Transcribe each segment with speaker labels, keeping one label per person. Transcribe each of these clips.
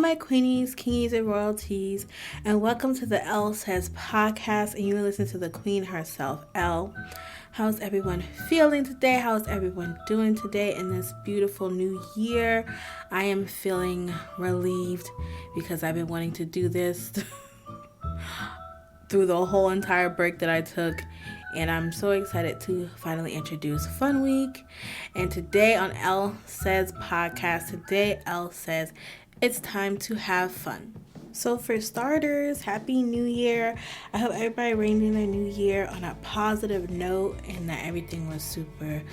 Speaker 1: my queenies, kingies, and royalties, and welcome to the Elle Says podcast, and you're listening to the queen herself, Elle. How's everyone feeling today? How's everyone doing today in this beautiful new year? I am feeling relieved because I've been wanting to do this through the whole entire break that I took, and I'm so excited to finally introduce Fun Week. And today on Elle Says podcast, today Elle says it's time to have fun. So for starters, Happy New Year. I hope everybody reigned in their new year on a positive note and that everything was super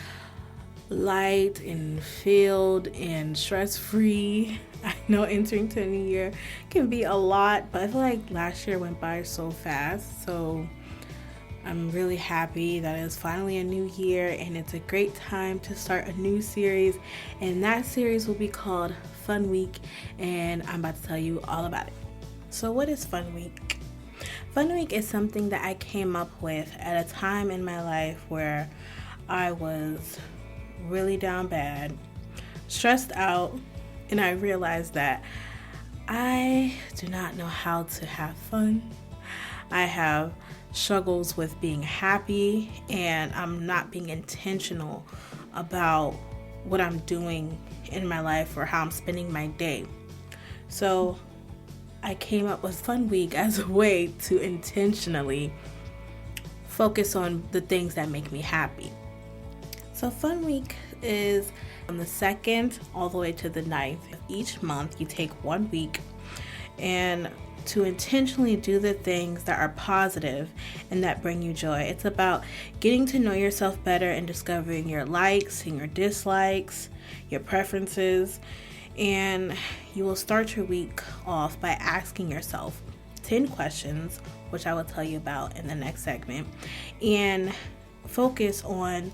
Speaker 1: light and filled and stress-free. I know entering to a new year can be a lot, but I feel like last year went by so fast. So I'm really happy that it's finally a new year and it's a great time to start a new series. And that series will be called Fun Week, and I'm about to tell you all about it. So what is Fun Week? Fun Week is something that I came up with at a time in my life where I was really down bad, stressed out, and I realized that I do not know how to have fun. I have struggles with being happy, and I'm not being intentional about what I'm doing in my life or how I'm spending my day. So I came up with Fun Week as a way to intentionally focus on the things that make me happy. So Fun Week is from the 2nd all the way to the 9th. Each month you take 1 week and to intentionally do the things that are positive and that bring you joy. It's about getting to know yourself better and discovering your likes and your dislikes, your preferences, and you will start your week off by asking yourself 10 questions, which I will tell you about in the next segment, and focus on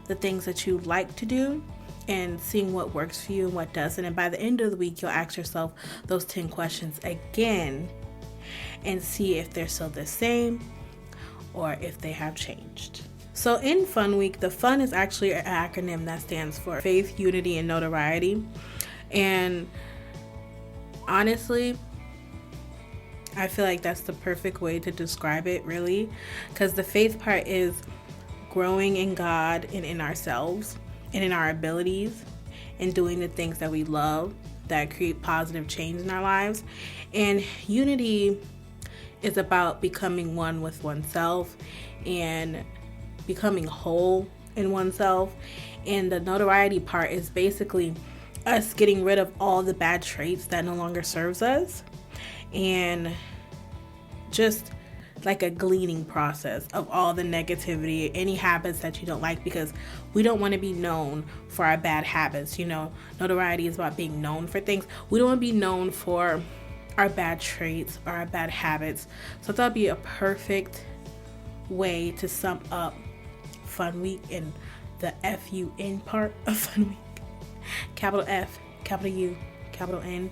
Speaker 1: the things that you like to do and seeing what works for you and what doesn't. And by the end of the week, you'll ask yourself those 10 questions again and see if they're still the same or if they have changed. So in Fun Week, the fun is actually an acronym that stands for Faith, Unity, and Notoriety. And honestly, I feel like that's the perfect way to describe it, really, because the faith part is growing in God and in ourselves and in our abilities and doing the things that we love that create positive change in our lives. And unity is about becoming one with oneself and becoming whole in oneself. And the notoriety part is basically us getting rid of all the bad traits that no longer serves us, and just like a gleaning process of all the negativity, any habits that you don't like, because we don't want to be known for our bad habits. You know, notoriety is about being known for things. We don't want to be known for our bad traits or our bad habits. So that'd be a perfect way to sum up Fun Week and the F-U-N part of Fun Week. Capital F, capital U, capital N.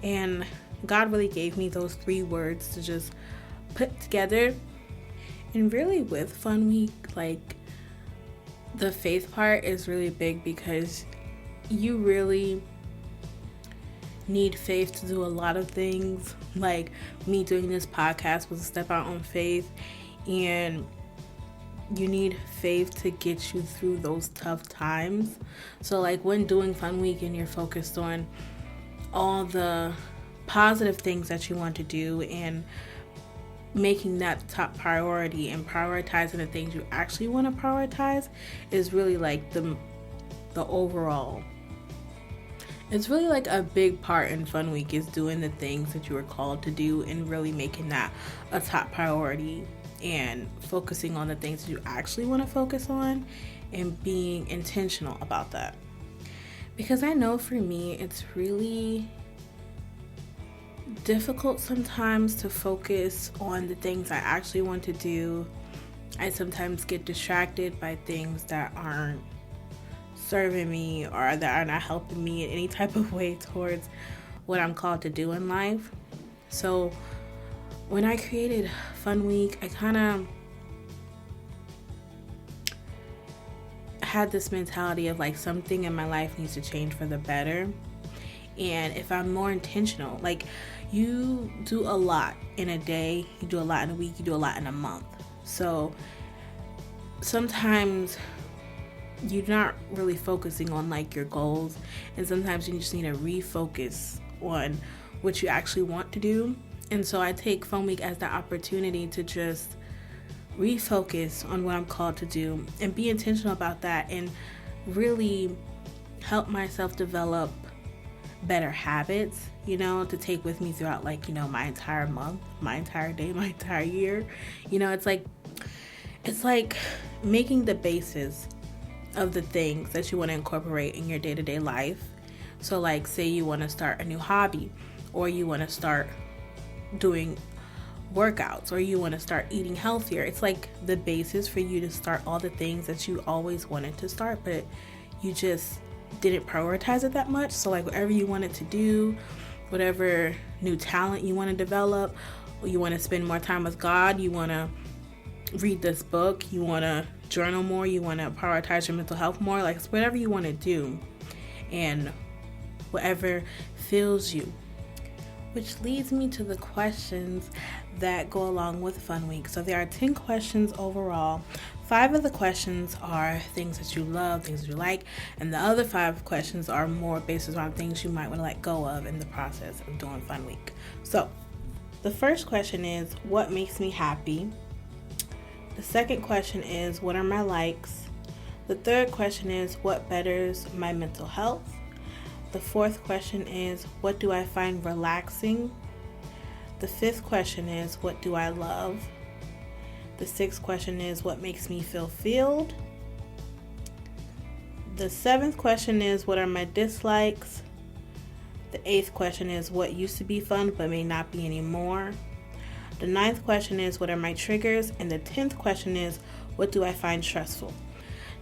Speaker 1: And God really gave me those 3 words to just put together. And really with Fun Week, like, the faith part is really big because you really need faith to do a lot of things. Like me doing this podcast was a step out on faith, and you need faith to get you through those tough times. So like when doing Fun Week and you're focused on all the positive things that you want to do and making that top priority and prioritizing the things you actually want to prioritize is really like the overall. It's really like a big part in Fun Week is doing the things that you are called to do and really making that a top priority and focusing on the things that you actually want to focus on and being intentional about that. Because I know for me, it's really difficult sometimes to focus on the things I actually want to do. I sometimes get distracted by things that aren't serving me or that are not helping me in any type of way towards what I'm called to do in life. So when I created Fun Week, I kind of had this mentality of like something in my life needs to change for the better. And if I'm more intentional, like you do a lot in a day, you do a lot in a week, you do a lot in a month. So sometimes you're not really focusing on like your goals, and sometimes you just need to refocus on what you actually want to do. And so I take Fun Week as the opportunity to just refocus on what I'm called to do and be intentional about that, and really help myself develop better habits, to take with me throughout my entire month, my entire day, my entire year. It's like making the basis of the things that you want to incorporate in your day-to-day life. So like, say you want to start a new hobby, or you want to start doing workouts, or you want to start eating healthier. It's like the basis for you to start all the things that you always wanted to start, but you just didn't prioritize it that much. So like, whatever you wanted to do, whatever new talent you want to develop, or you want to spend more time with God, you want to read this book, you want to journal more, you want to prioritize your mental health more, like it's whatever you want to do and whatever fills you. Which leads me to the questions that go along with Fun Week. So there are 10 questions overall. 5 of the questions are things that you love, things that you like, and the other 5 questions are more based around things you might want to let go of in the process of doing Fun Week. So the first question is, what makes me happy? The second question is, what are my likes? The third question is, what betters my mental health? The fourth question is, what do I find relaxing? The fifth question is, what do I love? The sixth question is, what makes me feel filled? The seventh question is, what are my dislikes? The eighth question is, what used to be fun but may not be anymore? The ninth question is, what are my triggers? And the 10th question is, what do I find stressful?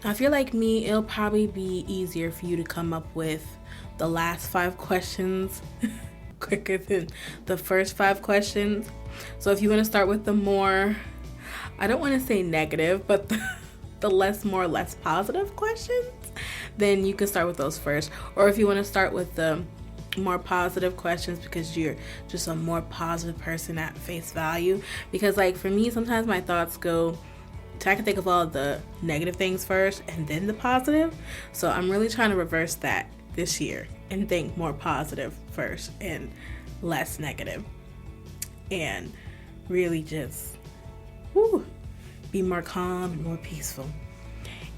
Speaker 1: Now, if you're like me, it'll probably be easier for you to come up with the last 5 questions quicker than the first 5 questions. So if you want to start with the more, I don't want to say negative, but the less positive questions, then you can start with those first. Or if you want to start with the more positive questions because you're just a more positive person at face value. Because like for me, sometimes my thoughts go, I can think of all the negative things first and then the positive. So I'm really trying to reverse that this year and think more positive first and less negative, and really just be more calm and more peaceful.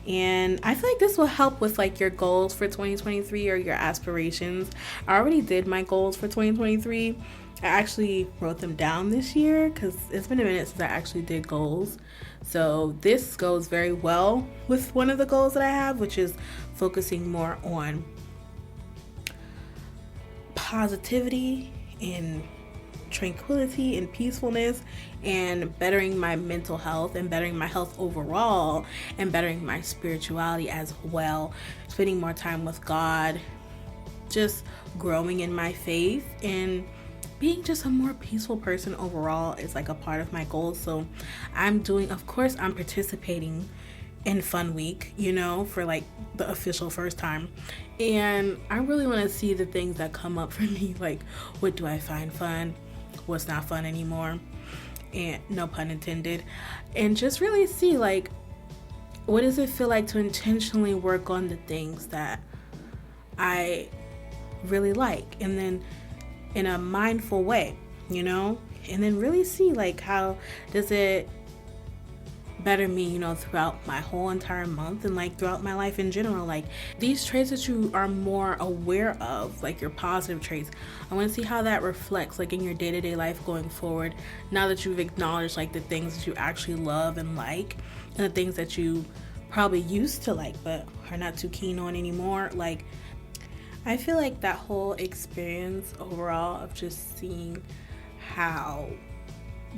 Speaker 1: And I feel like this will help with like your goals for 2023 or your aspirations. I already did my goals for 2023. I actually wrote them down this year because it's been a minute since I actually did goals. So this goes very well with one of the goals that I have, which is focusing more on positivity and tranquility and peacefulness, and bettering my mental health and bettering my health overall, and bettering my spirituality as well, spending more time with God, just growing in my faith, and being just a more peaceful person overall is like a part of my goals. So I'm participating in Fun Week, for like the official first time. And I really want to see the things that come up for me, like what do I find fun, what's not fun anymore, and no pun intended, and just really see like what does it feel like to intentionally work on the things that I really like, and then in a mindful way, and then really see like how does it better me, throughout my whole entire month and like throughout my life in general. Like these traits that you are more aware of, like your positive traits, I want to see how that reflects like in your day-to-day life going forward, now that you've acknowledged like the things that you actually love and like, and the things that you probably used to like but are not too keen on anymore. Like I feel like that whole experience overall of just seeing how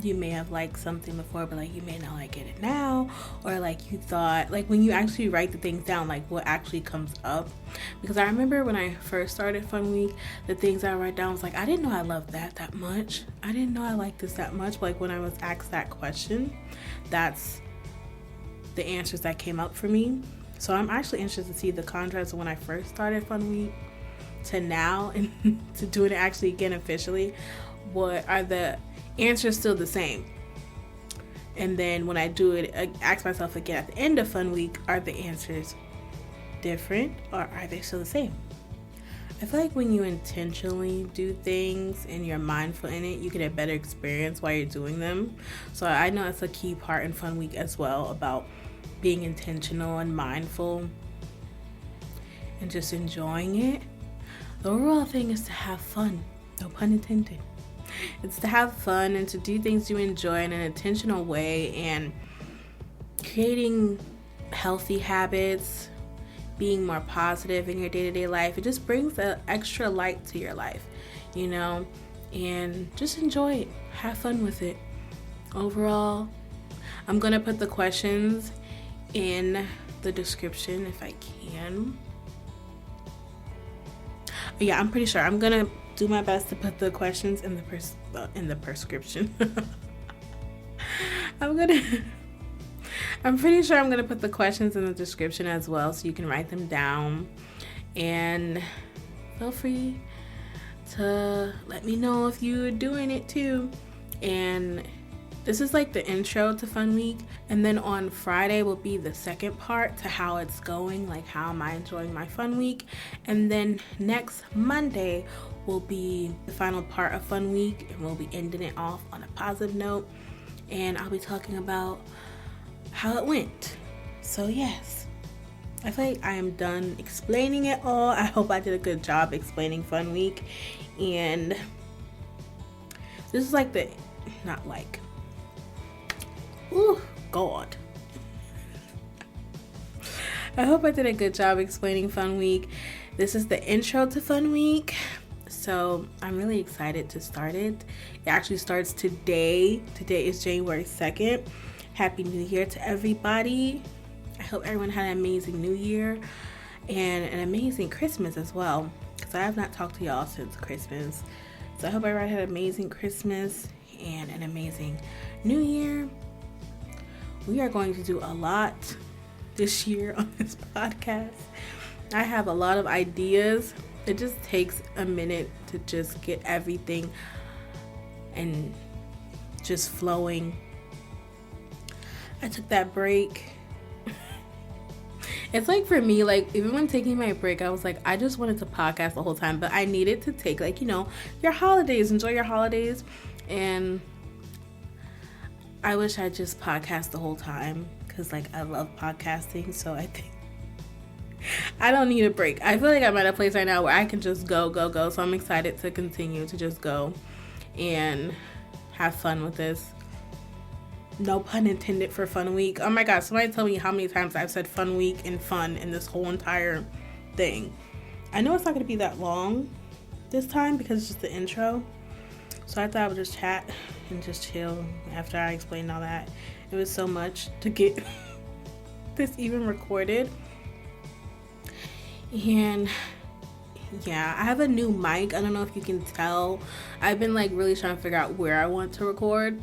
Speaker 1: you may have liked something before, but like you may not like it now, or like you thought, like when you actually write the things down, like what actually comes up. Because I remember when I first started Fun Week, the things I write down was like, I didn't know I loved that much. I didn't know I liked this that much. But like when I was asked that question, that's the answers that came up for me. So I'm actually interested to see the contrast of when I first started Fun Week to now and to doing it actually again officially, what are the answers still the same? And then when I do it, I ask myself again at the end of fun week, are the answers different or are they still the same? I feel like when you intentionally do things and you're mindful in it, you get a better experience while you're doing them. So I know it's a key part in fun week as well, about being intentional and mindful and just enjoying it. The overall thing is to have fun, no pun intended. It's to have fun and to do things you enjoy in an intentional way, and creating healthy habits, being more positive in your day-to-day life. It just brings an extra light to your life, and just enjoy it. Have fun with it. Overall, I'm gonna put the questions in the description if I can. Yeah, I'm pretty sure I'm gonna do my best to put the questions in the prescription. I'm pretty sure I'm going to put the questions in the description as well, so you can write them down. And feel free to let me know if you're doing it too. And this is like the intro to Fun Week. And then on Friday will be the second part to how it's going, like how am I enjoying my Fun Week. And then next Monday will be the final part of Fun Week, and we'll be ending it off on a positive note. And I'll be talking about how it went. So yes, I feel like I am done explaining it all. I hope I did a good job explaining Fun Week. And this is like oh God. I hope I did a good job explaining Fun Week. This is the intro to Fun Week. So I'm really excited to start it. It actually starts today. Today is January 2nd. Happy New Year to everybody. I hope everyone had an amazing New Year and an amazing Christmas as well, because I have not talked to y'all since Christmas. So I hope everyone had an amazing Christmas and an amazing New Year. We are going to do a lot this year on this podcast. I have a lot of ideas. It just takes a minute to just get everything and just flowing. I took that break. It's like, for me, like, even when taking my break, I was like, I just wanted to podcast the whole time, but I needed to take, like, your holidays, enjoy your holidays. And I wish I just podcast the whole time, because, like, I love podcasting. So I think I don't need a break. I feel like I'm at a place right now where I can just go. So I'm excited to continue to just go and have fun with this. No pun intended for Fun Week. Oh my God, somebody tell me how many times I've said Fun Week and fun in this whole entire thing. I know it's not going to be that long this time because it's just the intro. So I thought I would just chat and just chill after I explained all that. It was so much to get this even recorded. And yeah, I have a new mic. I don't know if you can tell. I've been like really trying to figure out where I want to record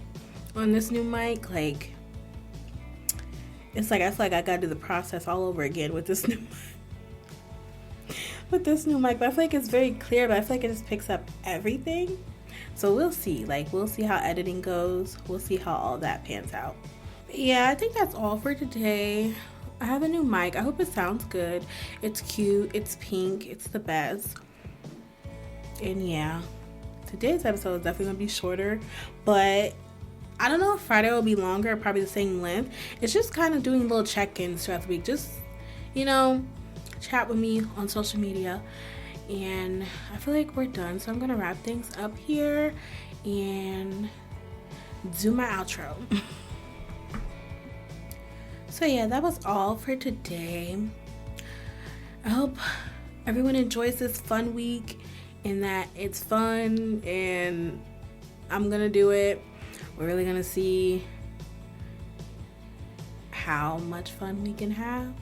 Speaker 1: on this new mic. Like, it's like I feel like I gotta do the process all over again with this new mic. But I feel like it's very clear, but I feel like it just picks up everything. So we'll see. Like, we'll see how editing goes. We'll see how all that pans out. But yeah, I think that's all for today. I have a new mic. I hope it sounds good. It's cute. It's pink. It's the best. And yeah, today's episode is definitely gonna be shorter, but I don't know if Friday will be longer or probably the same length. It's just kind of doing little check-ins throughout the week. Just, chat with me on social media. And I feel like we're done. So I'm going to wrap things up here and do my outro. So yeah, that was all for today. I hope everyone enjoys this fun week and that it's fun, and I'm going to do it. We're really going to see how much fun we can have.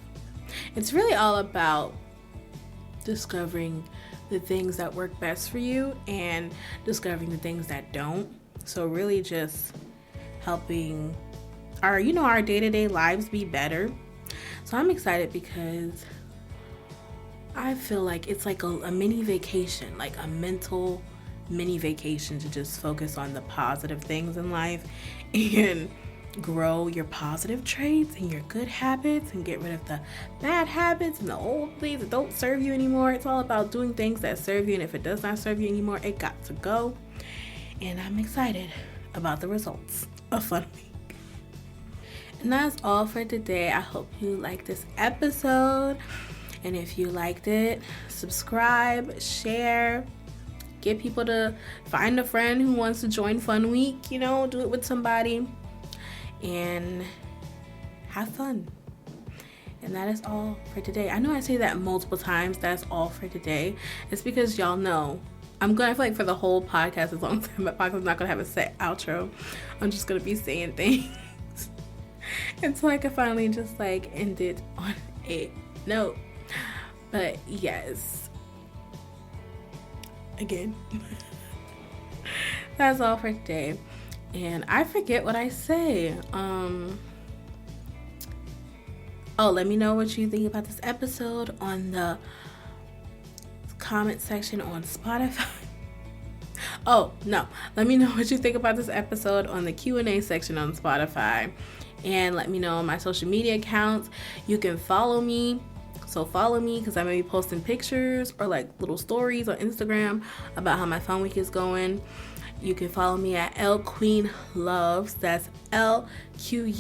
Speaker 1: It's really all about discovering the things that work best for you and discovering the things that don't. So really just helping our day-to-day lives be better. So I'm excited because I feel like it's like a mini vacation, like a mental mini vacation to just focus on the positive things in life and grow your positive traits and your good habits and get rid of the bad habits and the old things that don't serve you anymore. It's all about doing things that serve you, and if it does not serve you anymore, it got to go. And I'm excited about the results of Fun Week. And that's all for today. I hope you liked this episode. And if you liked it, subscribe, share, get people to find a friend who wants to join Fun Week, do it with somebody and have fun. And that is all for today. I know I say that multiple times, that's all for today. It's because y'all know I feel like for the whole podcast, as long as my podcast is not going to have a set outro, I'm just going to be saying things until I can finally just end it on a note. But yes, again, that's all for today. And I forget what I say. Let me know what you think about this episode on the comment section on Spotify. Let me know what you think about this episode on the Q&A section on Spotify. And let me know on my social media accounts. You can follow me. So follow me because I may be posting pictures or little stories on Instagram about how my Fun Week is going. You can follow me at LQueenLuvz. That's LQUEENLUVZ.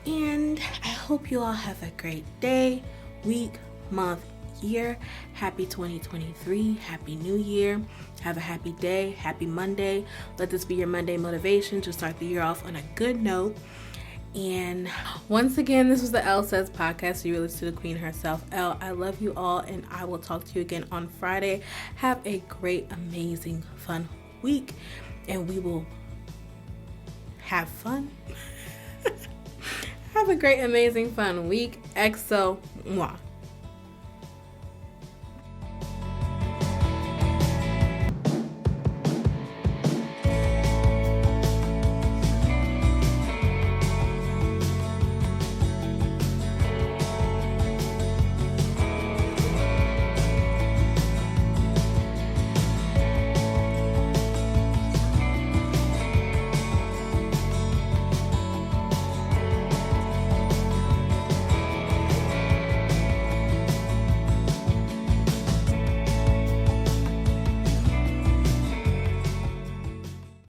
Speaker 1: And I hope you all have a great day, week, month, year. Happy 2023. Happy New Year. Have a happy day. Happy Monday. Let this be your Monday motivation to start the year off on a good note. And once again, this was the Elle Says podcast. You listen to the queen herself, Elle. I love you all, and I will talk to you again on Friday. Have a great, amazing, fun week, and we will have fun. Have a great, amazing, fun week. XO. Mwah.